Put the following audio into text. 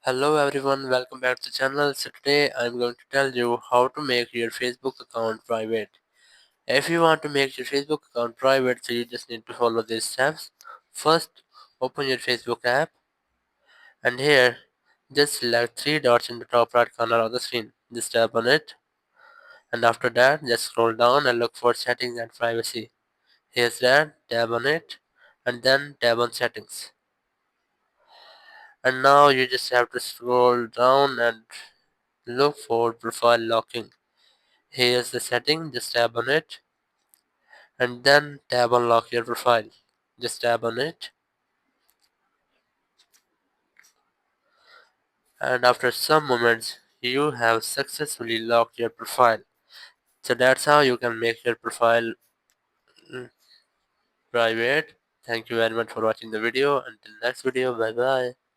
Hello everyone, welcome back to the channel. So today I'm going to tell you how to make your Facebook account private. If you want to make your Facebook account private, so you just need to follow these steps. First, open your Facebook app and here just select three dots in the top right corner of the screen. Just tap on it and after that just scroll down and look for settings and privacy. Here's that, tap on it and then tap on settings. And now you just have to scroll down and look for profile locking. Here's the setting, just tap on it and then tap on lock your profile. Just tap on it and after some moments you have successfully locked your profile. So that's how you can make your profile private. Thank you very much for watching the video. Until next video, bye bye.